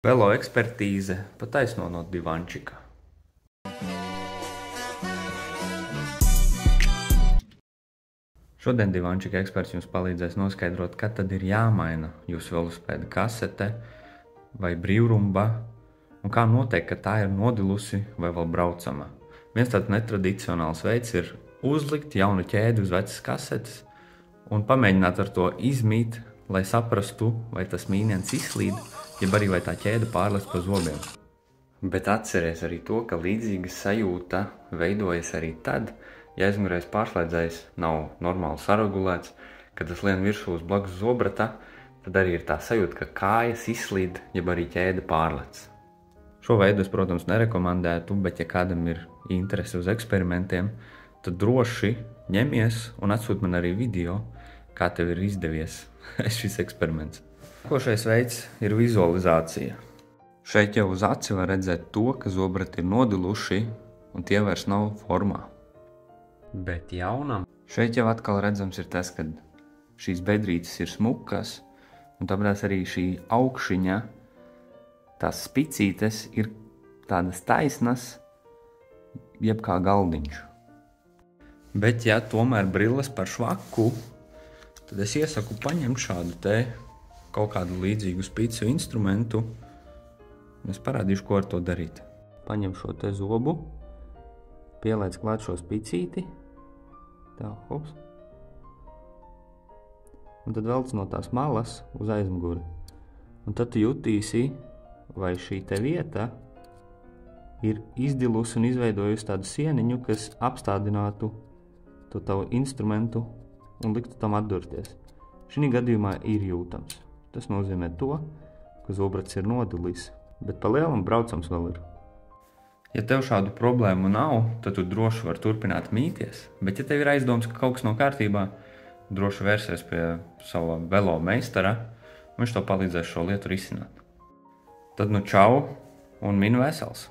Velo ekspertīze pa taisno no divančika. Šodien divančika eksperts jums palīdzēs noskaidrot, kad tad ir jāmaina jūsu velosipēda kasete vai brīvrumba un kā noteikt, ka tā ir nodilusi vai vēl braucama. Viens tāds netradicionāls veids ir uzlikt jaunu ķēdi uz vecas kasetes un pamēģināt ar to izmīt, lai saprastu, vai tas mīniens izslīd, jeb arī vai tā ķēde pārlec pa zobiem. Bet atceries arī to, ka līdzīga sajūta veidojas arī tad, ja aizmugurējais pārslēdzējs nav normāli saregulēts, kad tas lien virsū uz blakus zobrata, tad arī ir tā sajūta, ka kājas izslīd, jeb arī ķēde pārlec. Šo veidu es, protams, nerekomendētu, bet ja kādam ir interese uz eksperimentiem, tad droši ņemies un atsūt man arī video, kā tev ir izdevies šis eksperiments. Nākošais veids ir vizualizācija. Šeit jau uz aci var redzēt to, ka zobrati ir nodiluši un tie vairs nav formā. Bet jaunam šeit jau atkal redzams ir tas, ka šīs bedrītes ir smukas un tāpēc arī šī augšiņa, tās spicītes ir tādas taisnas, jeb kā galdiņš. Bet ja tomēr brilles par švaku, tad es iesaku paņemt šādu te kaut kādu līdzīgu spicu instrumentu. Es parādīšu, ko ar to darīt. Paņem šo te zobu, pielēc klāt šo spicīti, tā, hops, un tad velc no tās malas uz aizmuguri. Un tad tu jutīsi, vai šī te vieta ir izdilusi un izveidojusi tādu sieniņu, kas apstādinātu to tavu instrumentu un liktu tam atdurties. Šī gadījumā ir jūtams. Tas nozīmē to, ka zobrats ir nodilis, bet pa lielam braucams vēl ir. Ja tev šādu problēmu nav, tad tu droši var turpināt mīties, bet ja tev ir aizdoms, ka kaut kas nav kārtībā, droši vērsies pie sava velo meistara, un viņš tev palīdzēs šo lietu risināt. Tad nu čau un mini vesels!